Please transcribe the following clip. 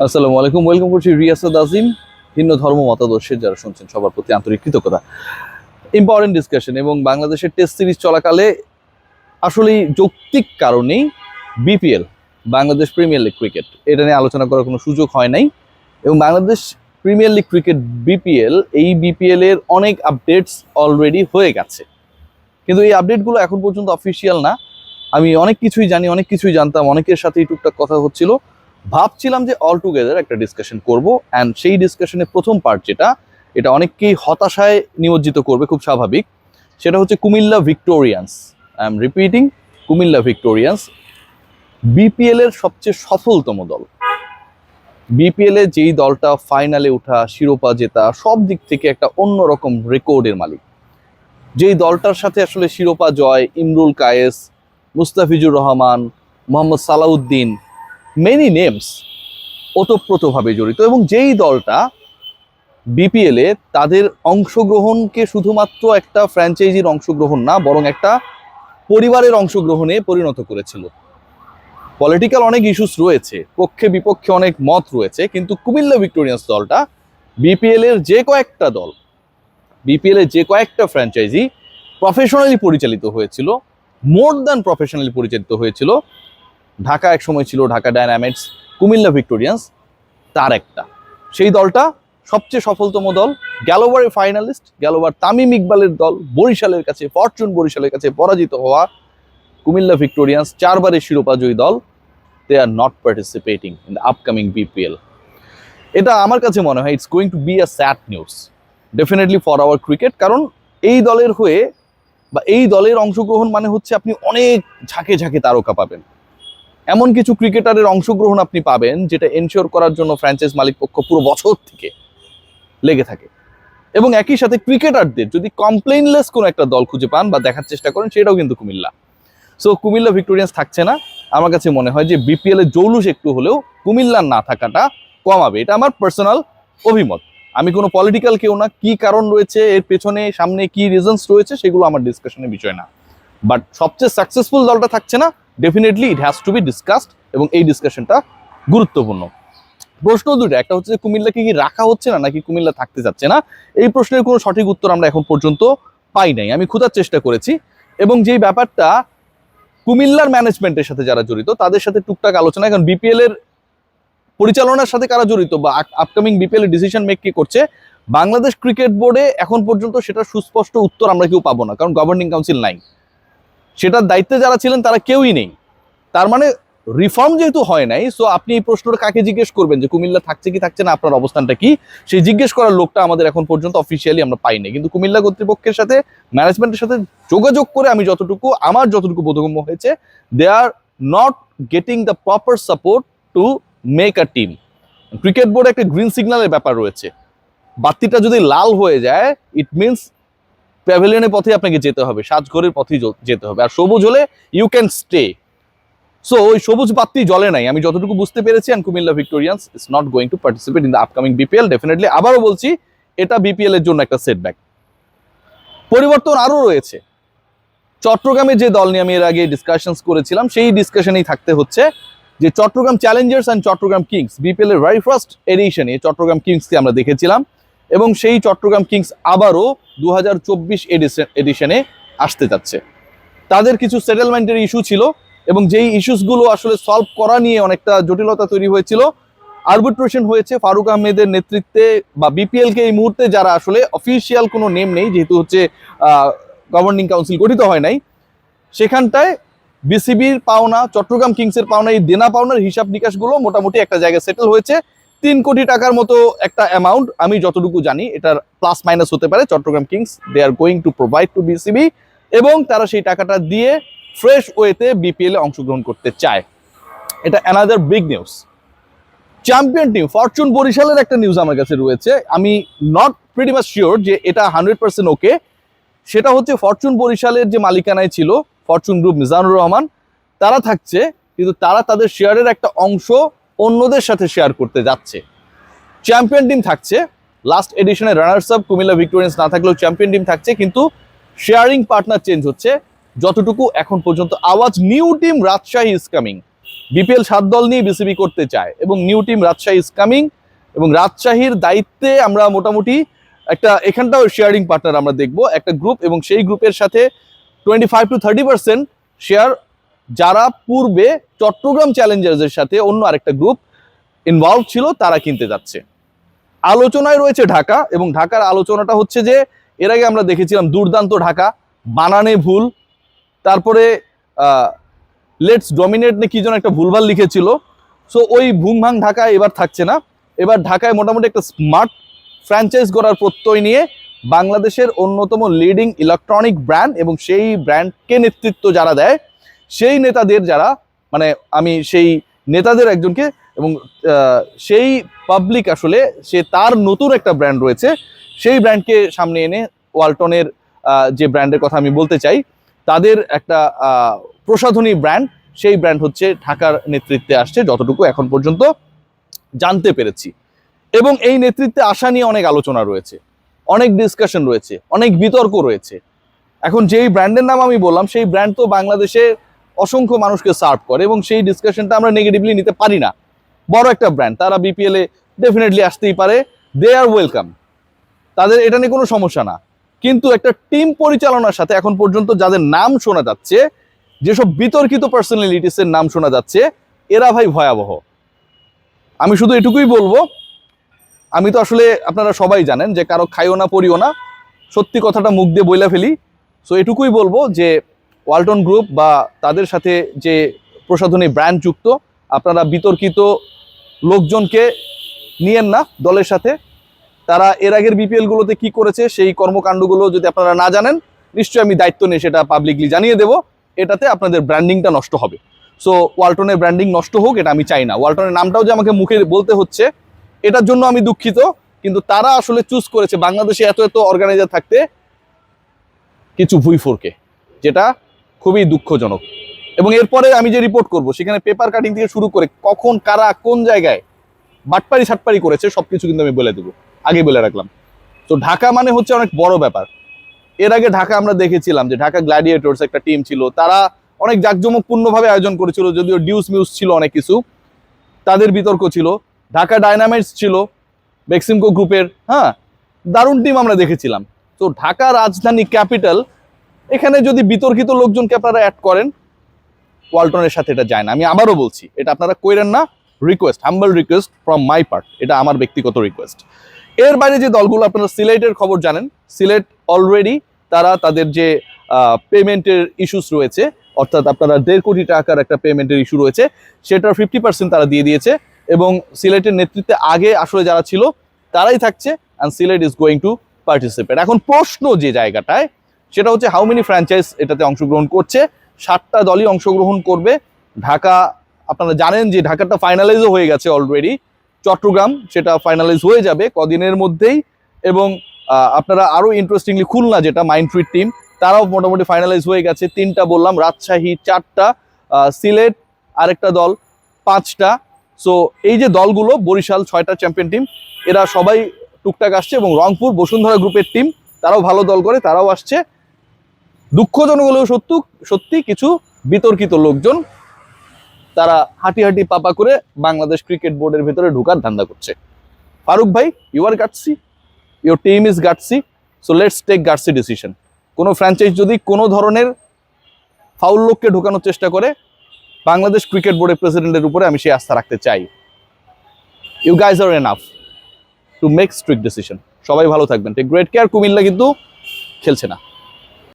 আসসালামু আলাইকুম, ওয়েলকাম করছি রিয়াসাদ আজিম। ভিন্ন ধর্ম মতাদর্শের যারা শুনছেন সবার প্রতি আন্তরিক কৃতজ্ঞতা। ইম্পর্টেন্ট ডিসকাশন এবং বাংলাদেশের টেস্ট সিরিজ চলাকালে আসলে যৌক্তিক কারণেই BPL, Bangladesh premier league cricket, এটা নিয়ে আলোচনা করার কোনো সুযোগ হয় নাই। এবং Bangladesh premier league cricket BPL, এই বিপিএল এর অনেক আপডেটস অলরেডি হয়ে গেছে, কিন্তু এই আপডেটগুলো এখন পর্যন্ত অফিসিয়াল না। আমি অনেক কিছুই জানি, অনেক কিছুই জানতাম, অনেকের সাথেই টুকটাক কথা হচ্ছিল। ভাবছিলাম যে অল টুগেদার একটা ডিসকাশন করব, অ্যান্ড সেই ডিসকাশনের প্রথম পার্ট যেটা, এটা অনেককেই হতাশায় নিমজ্জিত করবে, খুব স্বাভাবিক। সেটা হচ্ছে Comilla Victorians. I am repeating, Comilla Victorians BPL এর সবচেয়ে সফলতম দল। বিপিএল এ যেই দলটা ফাইনালে ওঠা, শিরোপা জেতা, সব দিক থেকে একটা অন্যরকম রেকর্ডের মালিক, যেই দলটার সাথে আসলে শিরোপা জয়, ইমরুল কায়েস, মুস্তাফিজুর রহমান, মোহাম্মদ সালাউদ্দিন, মেনি নেমস ওতপ্রোতভাবে জড়িত, এবং যেই দলটা বিপিএল এ তাদের অংশগ্রহণকে শুধুমাত্র একটা ফ্র্যাঞ্চাইজির অংশগ্রহণ না, বরং একটা পরিবারের অংশগ্রহণে পরিণত করেছিল। পলিটিক্যাল অনেক ইস্যুস রয়েছে, পক্ষে বিপক্ষে অনেক মত রয়েছে, কিন্তু কুমিল্লা ভিক্টোরিয়ান্স দলটা বিপিএল এর যে কয়েকটা দল, বিপিএল এর যে কয়েকটা ফ্র্যাঞ্চাইজি প্রফেশনালি পরিচালিত হয়েছিল, মোর দ্যান প্রফেশনালি পরিচালিত হয়েছিল। ঢাকা এক সময় ছিল ঢাকা ডায়নামাইটস, কুমিল্লা ভিক্টোরিয়ান্স তার একটা। সেই দলটা সবচেয়ে সফলতম দল, গেলোবারের ফাইনালিস্ট, গেলোবার তামিম ইকবালের দল, বরিশালের কাছে, ফরচুন বরিশালের কাছে পরাজিত হওয়া কুমিল্লা ভিক্টোরিয়ান্স, চারবারের শিরোপাজয়ী দল, they are not participating in the upcoming BPL. এটা আমার কাছে মনে হয় it's going to be a sad news definitely for our cricket. কারণ এই দলের হয়ে বা এই দলের অংশগ্রহণ মানে হচ্ছে আপনি অনেক ঝাঁকে ঝাঁকে তারকা পাবেন, এমন কিছু ক্রিকেটারের অংশগ্রহণ আপনি পাবেন যেটা এনশিওর করার জন্য ফ্র্যাঞ্চাইজ মালিক পক্ষ পুরো বছর থেকে লেগে থাকে। এবং একই সাথে ক্রিকেটারদের যদি কমপ্লেইনলেস কোনো একটা দল খুঁজে পান বা দেখার চেষ্টা করেন, সেটাও কিন্তু কুমিল্লা। সো কুমিল্লা ভিক্টোরিয়ান্স থাকছে না। আমার কাছে মনে হয় যে বিপিএল এর জৌলুস একটু হলেও কুমিল্লার না থাকাটা কমাবে, এটা আমার পার্সোনাল অভিমত। আমি কোনো পলিটিক্যাল কেউ না, কি কারণ রয়েছে এর পেছনে, সামনে কি রিজনস রয়েছে, সেগুলো আমার ডিসকাশনের বিষয় না। বাট সবচেয়ে সাকসেসফুল দলটা থাকছে না, definitely it has to B discussed, এবং এই ডিসকাশনটা গুরুত্বপূর্ণ। প্রশ্ন দুটো, একটা হচ্ছে কুমিল্লাকে কি রাখা হচ্ছে না, নাকি কুমিল্লা থাকতে যাচ্ছে না। এই প্রশ্নের কোনো সঠিক উত্তর আমরা এখন পর্যন্ত পাই নাই। আমি খোঁজার চেষ্টা করেছি, এবং যেই ব্যাপারটা কুমিল্লার ম্যানেজমেন্টের সাথে যারা জড়িত তাদের সাথে টুকটাক আলোচনা, কারণ বিপিএল এর পরিচালনার সাথে কারা জড়িত বা আপকামিং বিপিএল এর ডিসিশন মেক কে করছে, বাংলাদেশ ক্রিকেট বোর্ডে এখন পর্যন্ত সেটা সুস্পষ্ট উত্তর আমরা কেউ পাবো না, কারণ গভর্নিং কাউন্সিল নাই। সেটার দায়িত্বে যারা ছিলেন তারা কেউই নেই। তার মানে রিফর্ম যেহেতু হয় নাই, সো আপনি এই প্রশ্নটা কাকে জিজ্ঞেস করবেন যে কুমিল্লা থাকছে কি থাকছে না, আপনার অবস্থানটা কি, সেই জিজ্ঞেস করার লোকটা আমাদের এখন পর্যন্ত অফিসিয়ালি আমরা পাইনি। কিন্তু কুমিল্লা কর্তৃপক্ষের সাথে, ম্যানেজমেন্টের সাথে যোগাযোগ করে আমি আমার যতটুকু বোধগম্য হয়েছে, they are not getting the proper support to make a team. Cricket বোর্ডে একটা গ্রিন সিগন্যালের ব্যাপার রয়েছে, বাতিটা যদি লাল হয়ে যায় ইট মিনস প্যাভিলিয়নের পথে আপনাকে যেতে হবে, সাজঘরের পথেই যেতে হবে, আর সবুজ হলে ইউ ক্যান স্টে। সো ওই সবুজ বাতি জ্বলে নাই আমি যতটুকু বুঝতে পেরেছি, and Comilla Victorians is not going to participate in the upcoming BPL definitely. আবারও বলছি, এটা বিপিএল এর জন্য একটা সেটব্যাক। পরিবর্তন আরও রয়েছে। চট্টগ্রামে যে দল নিয়ে আমি এর আগে ডিসকাশনস করেছিলাম, সেই ডিসকাশনেই থাকতে হচ্ছে যে Chattogram Challengers and Chattogram Kings, BPL এর ভেরি ফার্স্ট এডিশনে চট্টগ্রাম কিংসকে আমরা দেখেছিলাম, এবং সেই চট্টগ্রাম কিংস আবারও 2024 এডিশনে আসতে যাচ্ছে। তাদের কিছু সেটেলমেন্টের ইস্যু ছিল, এবং যেই ইস্যুসগুলো আসলে সলভ করা নিয়ে অনেকটা জটিলতা তৈরি হয়েছিল। আরবিট্রেশন হয়েছে ফারুক আহমেদের নেতৃত্বে, বা বিপিএল কে এই মুহূর্তে যারা আসলে অফিসিয়াল কোনো নেম নেই, যেহেতু হচ্ছে গভর্নিং কাউন্সিল গঠিত হয় নাই, সেখানটায় বিসিবির পাওনা, চট্টগ্রাম কিংসের পাওনা, এই দেনা পাওনার হিসাব নিকাশগুলো মোটামুটি একটা জায়গায় সেটেল হয়েছে। 3 কোটি টাকার মতো একটা অ্যামাউন্ট, আমি যতটুকু জানি এটার প্লাস মাইনাস হতে পারে, Chattogram Kings they are going to provide to BCB, এবং তারা সেই টাকাটা দিয়ে ফ্রেশ ওয়েতে বিপিএল এ অংশগ্রহণ করতে চায়। এটা another big news. Champion team Fortune বরিশালের একটা নিউজ আমার কাছে রয়েছে, আমি নট প্রিটি মাচ শিওর যে এটা 100% ওকে। সেটা হচ্ছে ফরচুন বরিশালের যে মালিকানায় ছিল ফরচুন গ্রুপ, মিজানুর রহমান, তারা থাকছে, কিন্তু তারা তাদের শেয়ারের একটা অংশ অন্যদের সাথে শেয়ার করতে যাচ্ছে। চ্যাম্পিয়ন টিম থাকছে, লাস্ট এডিশনে রানার্স আপ কুমিল্লা ভিক্টোরিয়ান্স না থাকলেও চ্যাম্পিয়ন টিম থাকছে, কিন্তু শেয়ারিং পার্টনার চেঞ্জ হচ্ছে। যতটুকু এখন পর্যন্ত আওয়াজ, new team Rajshahi is coming, BPL 7 দল নিয়ে বিসিবি করতে চায় এবং new team Rajshahi is coming, এবং রাজশাহীর দায়িত্বে আমরা মোটামুটি একটা এখানটাও শেয়ারিং পার্টনার আমরা দেখব একটা গ্রুপ, এবং সেই গ্রুপের সাথে 25-30% শেয়ার যারা পূর্বে চট্টগ্রাম চ্যালেঞ্জার্সের সাথে অন্য আরেকটা গ্রুপ ইনভলভ ছিল তারা কিনতে যাচ্ছে। আলোচনায় রয়েছে ঢাকা, এবং ঢাকার আলোচনাটা হচ্ছে যে এর আগে আমরা দেখেছিলাম দুর্দান্ত ঢাকা, বানানে ভুল, তারপরে লেটস ডমিনেট নে কি যেন একটা ভুলভাল লিখেছিল। সো ওই ভুংভাং ঢাকা এবার থাকছে না, এবার ঢাকায় মোটামুটি একটা স্মার্ট ফ্র্যাঞ্চাইজ করার প্রত্যয় নিয়ে বাংলাদেশের অন্যতম লিডিং ইলেকট্রনিক ব্র্যান্ড, এবং সেই ব্র্যান্ডকে নেতৃত্ব যারা দেয় সেই নেতাদের যারা, মানে আমি সেই নেতাদের একজনকে, এবং সেই পাবলিক আসলে সে তার নতুন একটা ব্র্যান্ড রয়েছে সেই ব্র্যান্ডকে সামনে এনে ওয়ালটনের যে ব্র্যান্ডের কথা আমি বলতে চাই তাদের একটা প্রসাধনী ব্র্যান্ড, সেই ব্র্যান্ড হচ্ছে ঢাকার নেতৃত্বে আসছে যতটুকু এখন পর্যন্ত জানতে পেরেছি। এবং এই নেতৃত্বে আসা নিয়ে অনেক আলোচনা রয়েছে, অনেক ডিসকাশন রয়েছে, অনেক বিতর্ক রয়েছে। এখন যেই ব্র্যান্ডের নাম আমি বললাম সেই ব্র্যান্ড তো বাংলাদেশে অসংখ্য মানুষকে সার্ভ করে, এবং সেই ডিসকাশনটা আমরা নেগেটিভলি নিতে পারি না। বড় একটা ব্র্যান্ড, তারা বিপিএলে ডেফিনেটলি আসতেই পারে, দে আর ওয়েলকাম, তাদের এটা নিয়ে কোনো সমস্যা না। কিন্তু একটা টিম পরিচালনার সাথে এখন পর্যন্ত যাদের নাম শোনা যাচ্ছে, যেসব বিতর্কিত পার্সোনালিটিসের নাম শোনা যাচ্ছে, এরা ভাই ভয়াবহ। আমি শুধু এটুকুই বলবো, আমি তো আসলে আপনারা সবাই জানেন যে কারো খাইও না পড়িও না, সত্যি কথাটা মুখ দিয়ে বইলা ফেলি। সো এটুকুই বলবো যে ওয়ালটন গ্রুপ বা তাদের সাথে যে প্রসাধনী ব্র্যান্ড যুক্ত, আপনারা বিতর্কিত লোকজনকে নিয়েন না দলের সাথে। তারা এর আগের বিপিএল গুলোতে কি করেছে সেই কর্মকাণ্ডগুলো যদি আপনারা না জানেন, নিশ্চয়ই আমি দায়িত্ব নিয়ে সেটা পাবলিকলি জানিয়ে দেবো। এটাতে আপনাদের ব্র্যান্ডিংটা নষ্ট হবে। সো ওয়ালটনের ব্র্যান্ডিং নষ্ট হোক এটা আমি চাই না। ওয়ালটনের নামটাও যে আমাকে মুখে বলতে হচ্ছে এটার জন্য আমি দুঃখিত, কিন্তু তারা আসলে চুজ করেছে বাংলাদেশে এত এত অর্গানাইজার থাকতে কিছু ভুইফোরকে, যেটা খুবই দুঃখজনক। এবং এরপরে আমি যে রিপোর্ট করব সেখানে পেপার কাটিং থেকে শুরু করে কখন কারা কোন জায়গায় বাটপারি ছাটপারি করেছে সবকিছু কিন্তু আমি বলে দেবো, আগে বলে রাখলাম। তো ঢাকা মানে হচ্ছে অনেক বড় ব্যাপার। এর আগে ঢাকা আমরা দেখেছিলাম যে ঢাকা গ্ল্যাডিয়েটর্স একটা টিম ছিল, তারা অনেক জাঁকজমকপূর্ণভাবে আয়োজন করেছিল, যদিও ডিউস মিউস ছিল অনেক কিছু, তাদের বিতর্ক ছিল। ঢাকা ডায়নামাইটস ছিল বেক্সিমকো গ্রুপের, হ্যাঁ দারুণ টিম আমরা দেখেছিলাম। তো ঢাকা রাজধানী ক্যাপিটাল, এখানে যদি বিতর্কিত লোকজনকে আপনারা অ্যাড করেন, ওয়ালটনের সাথে এটা যায় না। আমি আবারও বলছি, এটা আপনারা কইরেন না, request, humble request from my part, এটা আমার ব্যক্তিগত রিকোয়েস্ট। এর বাইরে যে দলগুলো, আপনারা সিলেটের খবর জানেন, সিলেট অলরেডি তারা তাদের যে পেমেন্টের ইস্যুস রয়েছে, অর্থাৎ আপনারা 1.5 কোটি টাকার একটা পেমেন্টের ইস্যু রয়েছে, সেটার 50% তারা দিয়ে দিয়েছে, এবং সিলেটের নেতৃত্বে আগে আসলে যারা ছিল তারাই থাকছে, and Sylhet is going to participate. এখন প্রশ্ন যে জায়গাটায়, সেটা হচ্ছে হাউ মেনি ফ্র্যাঞ্চাইজ এটাতে অংশগ্রহণ করছে। 7টা দলই অংশগ্রহণ করবে। ঢাকা, আপনারা জানেন যে ঢাকাটা ফাইনালাইজও হয়ে গেছে অলরেডি, চট্টগ্রাম সেটা ফাইনালাইজ হয়ে যাবে কদিনের মধ্যেই, এবং আপনারা আরও ইন্টারেস্টিংলি খুলনা যেটা মাইন্ডফ্রিড টিম, তারাও মোটামুটি ফাইনালাইজ হয়ে গেছে। 3টা বললাম, রাজশাহী 4টা, সিলেট আরেকটা দল 5টা। সো এই যে দলগুলো, বরিশাল 6টা চ্যাম্পিয়ন টিম, এরা সবাই টুকটাক আসছে, এবং রংপুর বসুন্ধরা গ্রুপের টিম তারাও ভালো দল করে, তারাও আসছে। দুঃখজনক হলেও সত্যি কিছু বিতর্কিত লোকজন তারা হাঁটি হাঁটি পাপা করে বাংলাদেশ ক্রিকেট বোর্ডের ভেতরে ঢোকার ধান্দা করছে। ফারুক ভাই, you are gutsy, your team is gutsy, so let's take gutsy decision. কোনো ফ্র্যাঞ্চাইজ যদি কোনো ধরনের ফাউল লোককে ঢোকানোর চেষ্টা করে, বাংলাদেশ ক্রিকেট বোর্ডের প্রেসিডেন্টের উপরে আমি সেই আস্থা রাখতে চাই। You guys are enough to make strict decision. সবাই ভালো থাকবেন, টেক গ্রেট কেয়ার। কুমিল্লা কিন্তু খেলছে না।